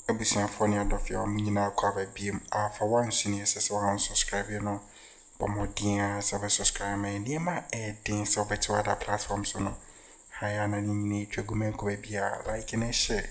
Ebusiafo ne adofo a nyina akwa ba biem Alpha OneTV ne sese wa subscribe no pomodia subscribe me ne ma din so beto other platforms no haya na nyina twagumen ko ba bia like and share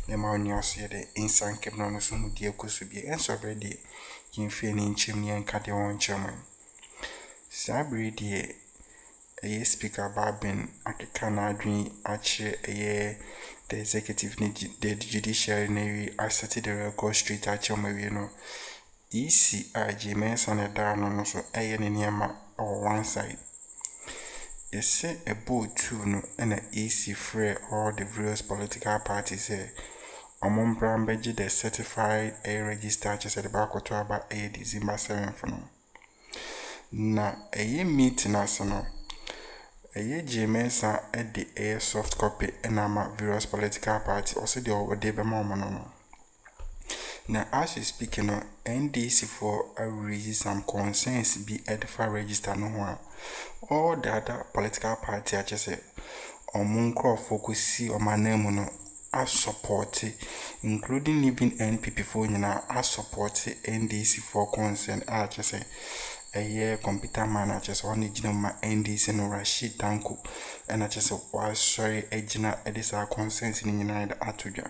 ne ma oni oso de instant keep no so mu die koso bi enso ready yimfie ne nchim ne enka de won chama sabri die speaker Babin akeka na adwin ache the executive the judiciary asset the record street ache mawie no ec Mensa na da no so ne niema on one side say a boat two no na ec free all the various political parties omombra beji the certified register just the back to about December 7th no na meet na so no Mensa the soft copy and various political party also the over de no. Now as we speak NDC for raise some concerns be edify register no one. All the other political party I just say on focus see on my name no as support including even NPP for as support NDC for concern I just say computer managers on the general NDC no Rashid Tanko and I just was sorry ejina edisa concerns in United Atuja.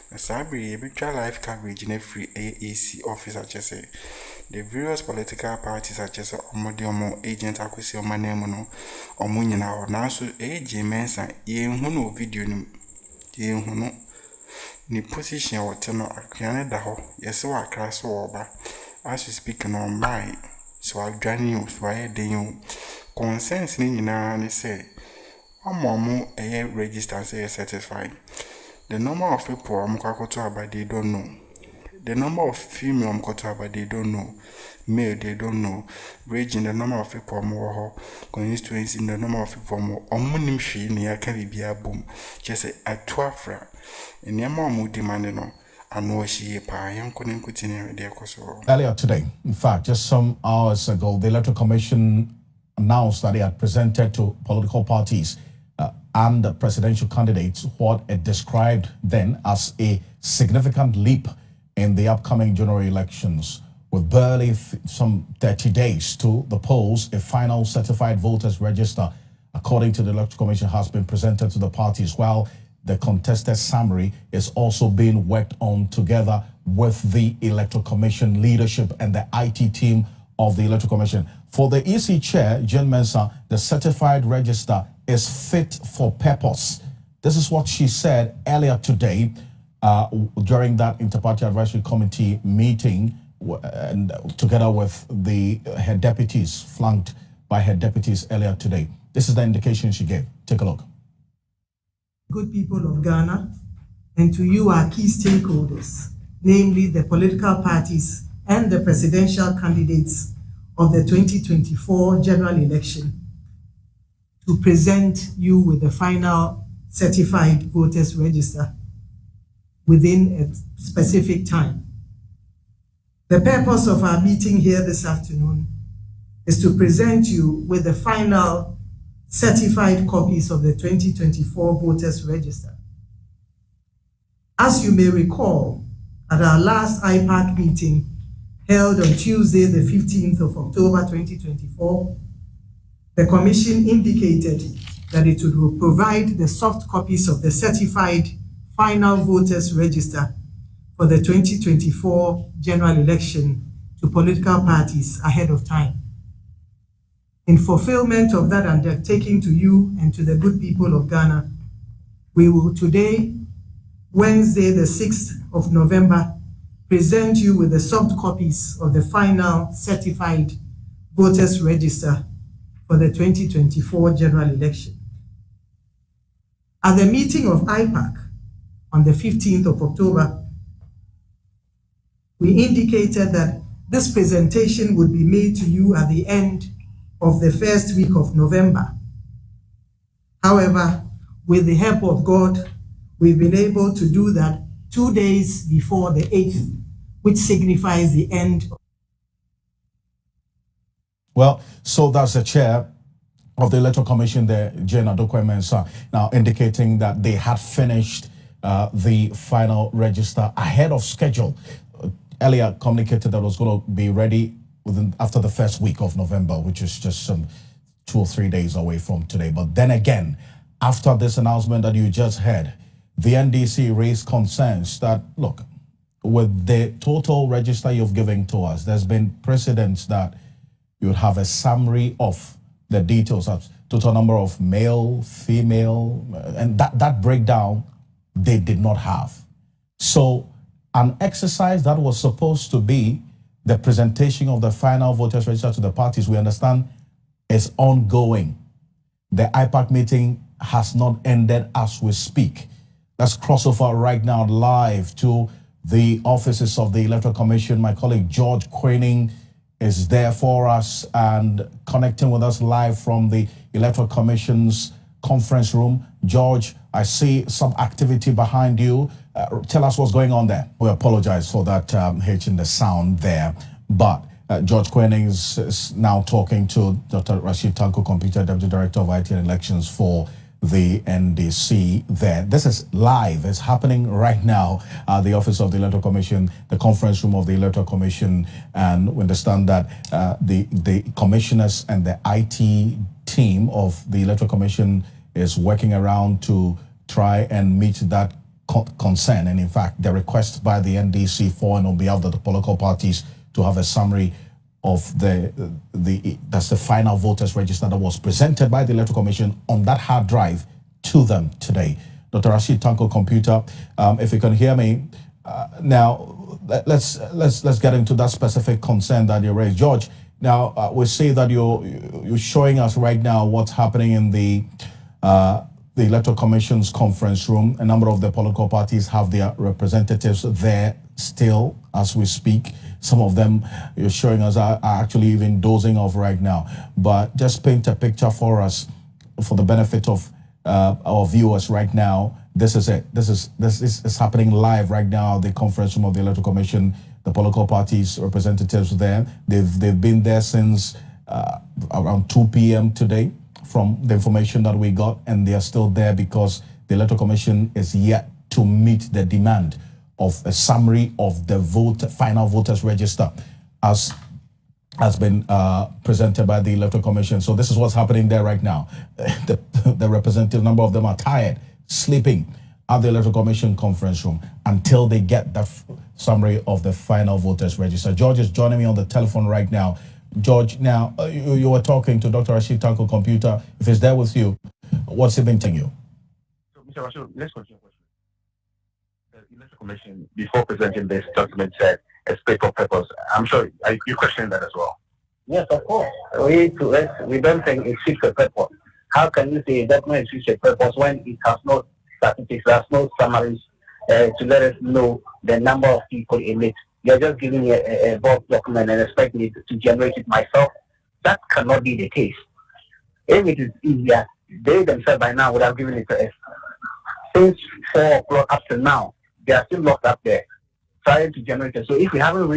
Na sabri ebitwa live coverage in free AAC office I just say the various political parties I just omo agent akwesi omo name no omo nyina ho na so Mensa ye hu no video nim ye hu no ni position wote no akwane da ho yesi wa kra so oba as we speak no my so adwane you so aye den consensus ni nyina ni say omo register say satisfied. The number of people but they don't know. The number of female but they don't know. Male they don't know. Region the number of people more constituency the number of people more omunim shi ne can be a boom. Just a twafra. And yama mu demand no. Earlier today, in fact, just some hours ago, the Electoral Commission announced that they had presented to political parties and the presidential candidates what it described then as a significant leap in the upcoming general elections. With barely some 30 days to the polls, a final certified voters register, according to the Electoral Commission, has been presented to the parties, while the contested summary is also being worked on together with the Electoral Commission leadership and the IT team of the Electoral Commission. For the EC chair, Jane Mensa, the certified register is fit for purpose. This is what she said earlier today during that Interparty Advisory Committee meeting and together with her deputies, flanked by her deputies earlier today. This is the indication she gave. Take a look. Good people of Ghana, and to you, our key stakeholders, namely the political parties and the presidential candidates of the 2024 general election, to present you with the final certified voters register within a specific time. The purpose of our meeting here this afternoon is to present you with the final certified copies of the 2024 voters register. As you may recall, at our last IPAC meeting held on Tuesday, the 15th of October 2024, the Commission indicated that it would provide the soft copies of the certified final voters register for the 2024 general election to political parties ahead of time. In fulfillment of that undertaking to you and to the good people of Ghana, we will today, Wednesday, the 6th of November, present you with the soft copies of the final certified voters register for the 2024 general election. At the meeting of IPAC on the 15th of October, we indicated that this presentation would be made to you at the end of the first week of November. However, with the help of God, we've been able to do that 2 days before the 8th, which signifies the end. Well, so that's the chair of the Electoral Commission there, Jane Mensa, now indicating that they had finished the final register ahead of schedule. Earlier communicated that it was going to be ready after the first week of November, which is just some 2 or 3 days away from today. But then again, after this announcement that you just heard, the NDC raised concerns that, look, with the total register you've given to us, there's been precedents that you would have a summary of the details of total number of male, female, and that breakdown they did not have. So an exercise that was supposed to be the presentation of the final voters register to the parties, we understand, is ongoing. The IPAC meeting has not ended as we speak. Let's cross over right now live to the offices of the Electoral Commission. My colleague George Quaining is there for us and connecting with us live from the Electoral Commission's conference room. George, I see some activity behind you. Tell us what's going on there. We apologize for that hitch in the sound there, but George Quaining is now talking to Dr. Rashid Tanko Computer, Deputy Director of IT and Elections for the NDC there. This is live. It's happening right now at the office of the Electoral Commission, the conference room of the Electoral Commission, and we understand that the commissioners and the IT team of the Electoral Commission is working around to try and meet that concern, and in fact the request by the NDC for and on behalf of the political parties to have a summary of that's the final voters register that was presented by the Electoral Commission on that hard drive to them today. Dr. Rashid Tanko Computer, if you can hear me now, let's get into that specific concern that you raised. George, now we see that you're showing us right now what's happening in the Electoral Commission's conference room. A number of the political parties have their representatives there still as we speak. Some of them you're showing us are actually even dozing off right now. But just paint a picture for us for the benefit of our viewers right now. This is it. This is happening live right now. The conference room of the Electoral Commission, the political parties representatives there. They've been there since around 2 p.m. today from the information that we got, and they are still there because the Electoral Commission is yet to meet the demand of a summary of the final voters register as has been presented by the Electoral Commission. So this is what's happening there right now. The representative, number of them are tired, sleeping at the Electoral Commission conference room until they get the summary of the final voters register. George is joining me on the telephone right now. George, now you were talking to Dr. Rashid Tanko Computer. If he's there with you, what's he been telling you? So, Mr. Rashid, let's continue. The Electoral Commission, before presenting this document, said it's paid for purpose. I'm sure you questioning that as well. Yes, of course. We don't think it fits a purpose. How can you say a document fits a purpose when it has no statistics, there's no summaries to let us know the number of people in it? You're just giving me a bulk document and expect me to generate it myself. That cannot be the case. If it is easier, they themselves by now would have given it to us. Since 4 o'clock up to now, they are still locked up there trying to generate it. So if we hadn't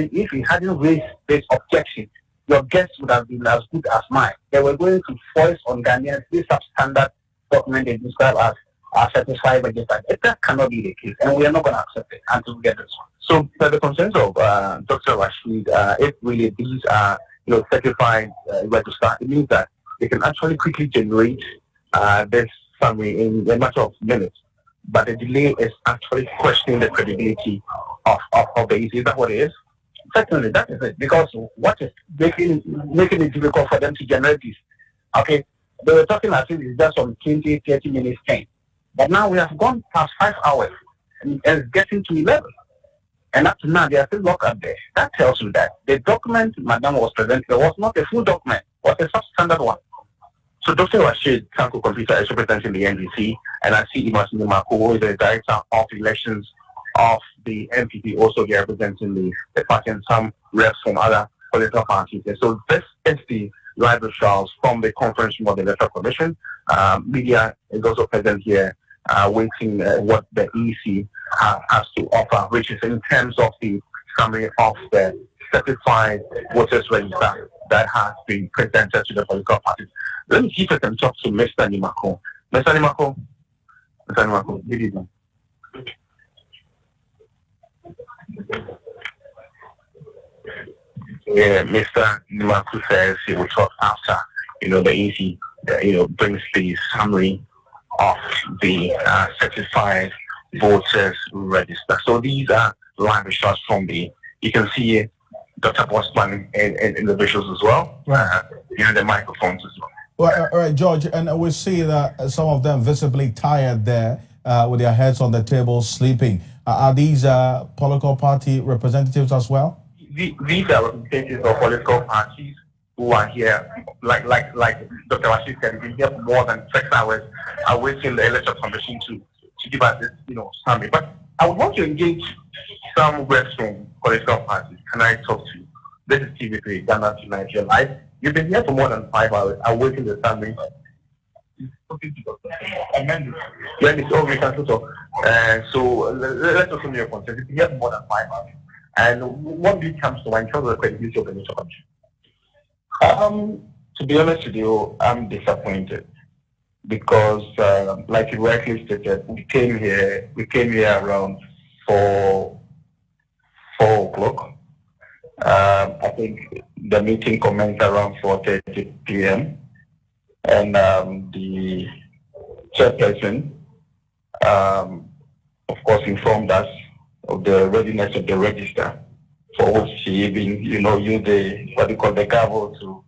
raised this objection, your guess would have been as good as mine. They were going to force on Ghanaians this substandard document they describe as satisfied register. That cannot be the case, and we are not going to accept it until we get this one. So, the concerns of Dr. Rashid, if really these are certified register, it means that they can actually quickly generate this summary in a matter of minutes. But the delay is actually questioning the credibility of the EC. Is that what it is? Certainly, that is it. Because what is making it difficult for them to generate this? Okay, they were talking as if it's just some 20, 30 minutes thing. But now we have gone past 5 hours and it's getting to 11. And up to now, they are still locked up there. That tells you that the document Madam was presenting was not a full document, it was a substandard one. So Dr. Rashid Tanko Computer is representing the NDC, and I see Imas Nimako, who is the Director of Elections of the NPP, also here representing the party, and some reps from other political parties. And so this is the live results from the conference room of the Electoral Commission. Media is also present here, waiting what the EC has to offer, which is in terms of the summary of the certified voters register that has been presented to the political parties. Let me see if I can talk to Mr. Nimako. Mr. Nimako, good evening. Mr. Nimaku says he will talk after, the EC, brings the summary of the certified voters register. So these are live shots from you can see Dr. Bosman in the visuals as well. Right. The microphones as well. Well, all right, George, and we see that some of them visibly tired there with their heads on the table sleeping. Are these political party representatives as well? These are representatives of political parties who are here, like Dr. Rashid said, we've been here for more than 6 hours awaiting the Electoral Commission to give us this, summary. But I would want to engage some words from political parties. Can I talk to you? This is TV3, Ghana Tonight, you're live. You've been here for more than 5 hours awaiting the summary. So let's assume your consent. You've been here for more than 5 hours. And what really comes to mind in terms of the credibility of the Electoral Commission? To be honest with you, I'm disappointed because, like you rightly stated, we came here around 4 o'clock. I think the meeting commenced around 4:30 p.m. and the chairperson, of course, informed us of the readiness of the register, for which she even, used the gavel to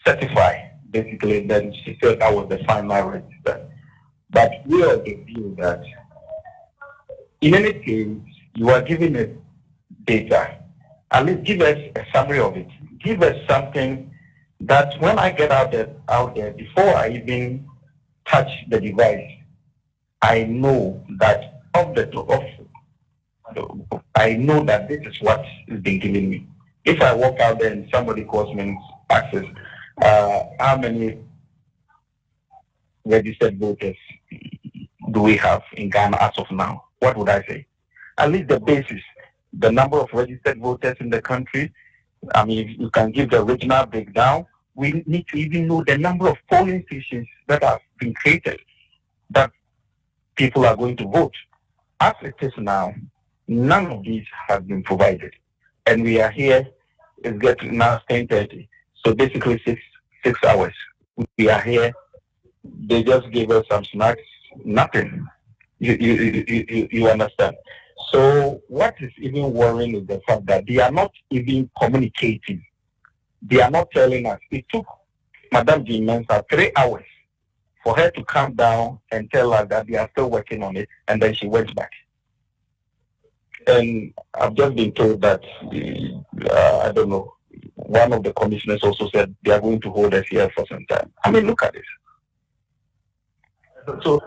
certify. Basically, then she said that was the final register. But we are of the view that, in any case, you are giving us data. At least give us a summary of it. Give us something that when I get out there, before I even touch the device, I know that I know that this is what is being given me. If I walk out there and somebody calls me and asks, how many registered voters do we have in Ghana as of now? What would I say? At least the basis, the number of registered voters in the country. I mean, if you can give the regional breakdown, we need to even know the number of polling stations that have been created that people are going to vote. As it is now, none of these have been provided. And we are here, it's getting now 10:30. So basically 6 hours. We are here. They just gave us some snacks, nothing. You understand? So what is even worrying is the fact that they are not even communicating. They are not telling us. It took Madame Mensa 3 hours for her to come down and tell us that they are still working on it, and then she went back. And I've just been told that, I don't know, one of the commissioners also said they are going to hold us here for some time. I mean, look at this. So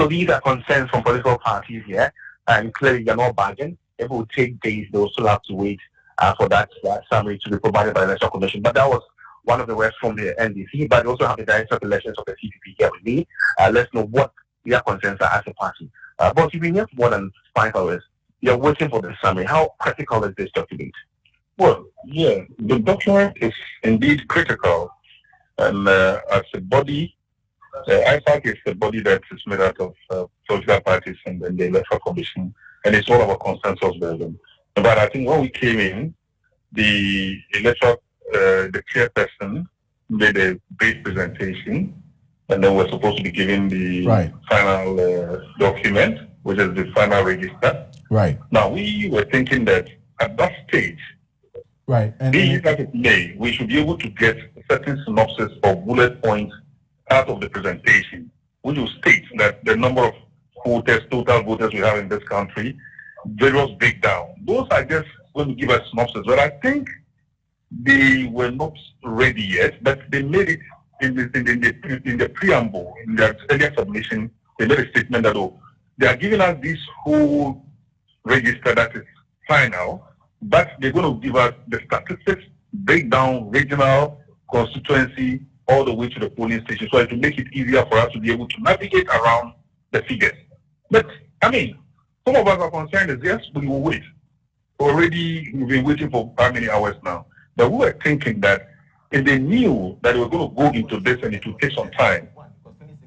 these are concerns from political parties here, and clearly they're not bargain. If it will take days, they will still have to wait for that summary to be provided by the Electoral Commission. But that was one of the words from the NDC, but we also have the Director of Elections of the CPP here with me. Let's know what their concerns are as a party. But you've been here for more than 5 hours. You're waiting for the summary. How critical is this document? Well, yeah, the document is indeed critical. And as a body, IFAC is a body that is made out of political parties and then the Electoral Commission, and it's all about consensus building. But I think when we came in, the chairperson made a brief presentation, and then we're supposed to be given the final document, which is the final register. Right. Now, we were thinking that at that stage, we should be able to get a certain synopsis or bullet points out of the presentation, which will state that the number of voters, total voters we have in this country, various breakdown. Those are just going to give us synopsis. But I think they were not ready yet, but they made it in the preamble, in their earlier submission. They made a statement that, they are giving us this whole register that is final, but they're going to give us the statistics, breakdown, regional, constituency, all the way to the polling station, so to make it easier for us to be able to navigate around the figures. But, I mean, some of us are concerned is, yes, we will wait. Already, we've been waiting for how many hours now? But we were thinking that if they knew that they were going to go into this and it would take some time,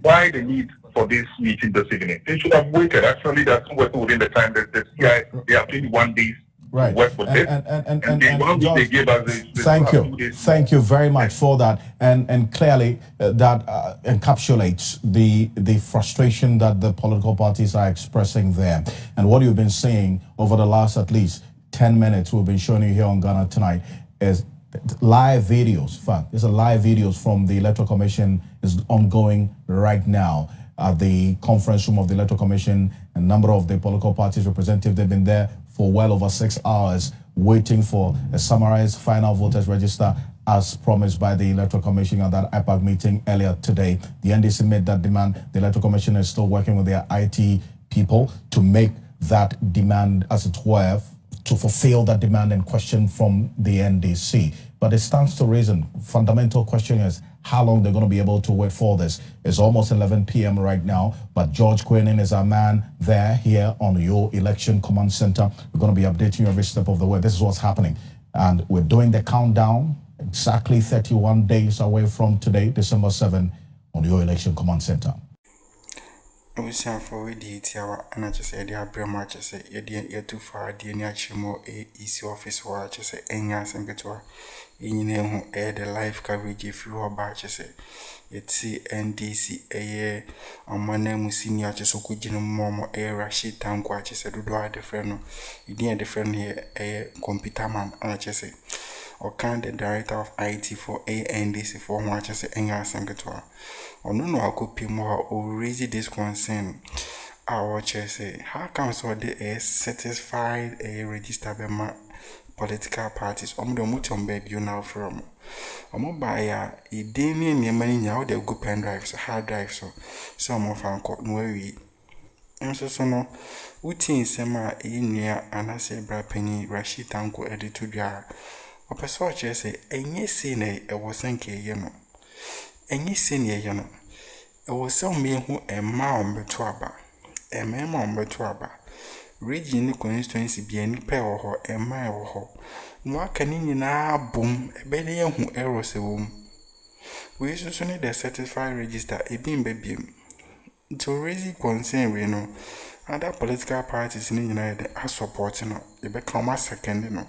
why the need for this meeting this evening? They should have waited. Actually, they're still working within the time that the CI, they have 21 days Right. work with it. And the 1 week they gave us is thank you. Thank you very much for that. And clearly that encapsulates the frustration that the political parties are expressing there. And what you've been saying over the last at least 10 minutes we've been showing you here on Ghana Tonight is live videos. In fact, there's a live videos from the Electoral Commission is ongoing right now at the conference room of the Electoral Commission. A number of the political parties representatives, they've been there for well over 6 hours waiting for a summarized final voters register as promised by the Electoral Commission at that IPAC meeting earlier today. The NDC made that demand. The Electoral Commission is still working with their IT people to make that demand, as it were, to fulfill that demand and question from the NDC. But it stands to reason. Fundamental question is how long they're going to be able to wait for this. It's almost 11 p.m. right now, but George Queenan is our man there here on your election command center. We're going to be updating you every step of the way. This is what's happening. And we're doing the countdown exactly 31 days away from today, December 7, on your election command center. We say for the tiawa and I just say the abra match say ye too far the nyachimo easy office wa just say enya sengeto enyine hu the live coverage if you batch say it's NDC amana mu senior just okugino momo Ṛegiṣter-NDC just say do different no you different here computer man and just say or can the director of IT for NDC for one just say enya sengeto no akopi more or raise this concern. Our chair say, how comes all the satisfied register bema political parties? The mutum baby you now from. Buyer a deni near money now they go pen drives, hard drives, so some of our court no we. And so no, utin sema near and I say bra penny Ṛegiṣter-NDC edit to jar. Or person chair say, any scene a was you know. Any senior, you know, it was some me who a man betuaba, a man betuaba. Region constituency be any pair or a mile or ho. No can in na boom, a belly who errors a womb. We also need a certified register, a beam baby. To raise concern, we know, other political parties in the United are supporting the become a second, you know.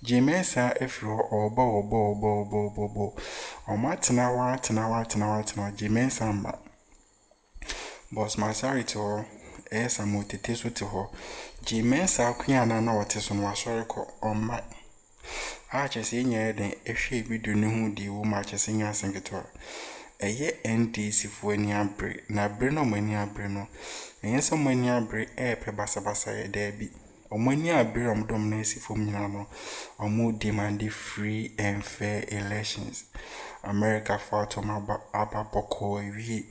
Mensa efro obo o matina wa Mensa mba boss masari to samu tete so te ho Mensa kwiana na wote so no asori ko oma a chese nya den ehwe video ne hu di wo ma chese nya sengeto eye NDC fo ani abre na abre no mani abre no enye so mani abre pe basabasa ye da bi omani abre omdom na esi fo nyina no omo demand free and fair elections. America fought to aba boko wi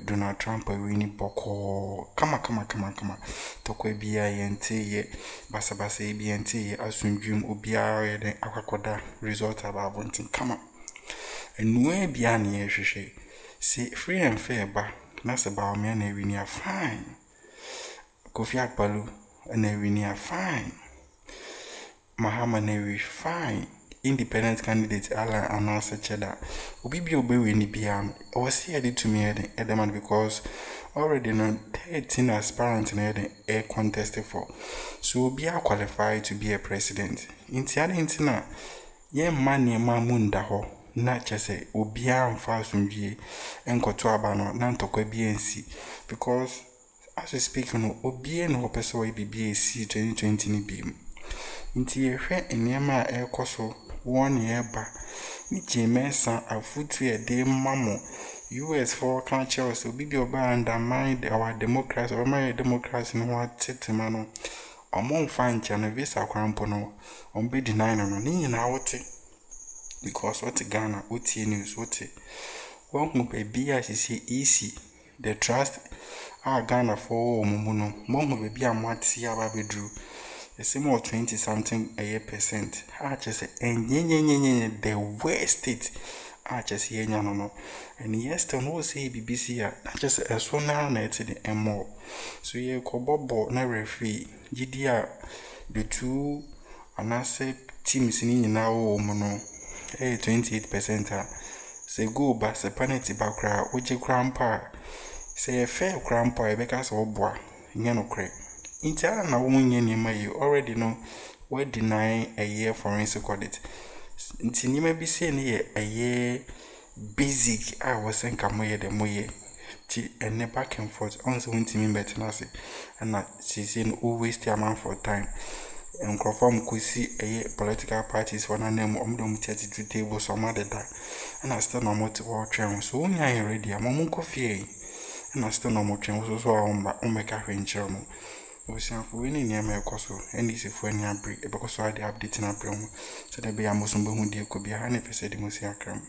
Donald Trump wini boko kama tokwe biya yente ye basabasa bi yente ye asundwum obiara ye den akwakoda result ababontin kama enwe biya ne ye hwehwe see free and fair ba na se ba o me na wini a fine Kofi Akpalu na wini a fine Mahama na fine independent candidate Alan announce cheddar obi we ni bia o see it to me Edeman because already no 13 aspirants in a contested for so be qualified to be a president inti na ye man ye mamunda ho na chese obi amfa asundwie enkoto aba no na ntokwa BNC because as we speak no obi no person we BBC 2020 ni bim inti ye hwe enema ekoso one year ba ni Mensa afutu e de mamo US for culture so bibi oba undermine our democracy or my democracy no what mano omon fan channel visa kwampo no ombe deny no ni nyina wote because what Ghana uti news wote won hu baby asisi easy the trust Ghana for omumu no mo hu baby amwati aba bedru it's more 20 something %. I just say the worst state. I just hear no. And yes, to no say BBC not just a so now net and more. So ye kobobo na referee GDR the two and I say teams in now mono 28%. Say go back the penalty background which grandpa say a fair grandpa because of boy no crack. Intia na wonye nima you already know we deny a year forensic audit. Nti nima bi say ne ye a year basic I was saying kamoye de moye. Ti ene back and forth on so ntimi betenase. And na she say always the amount for time. And confirm kwesi a political parties for na name omdom 32 table some other time. And I still no more to watch so when you ready amon coffee. And I still no more train so on make a range. We say for winning near my coso, and this if when you break because I updating a promo. So there be a musum who could be 100% the Akroma.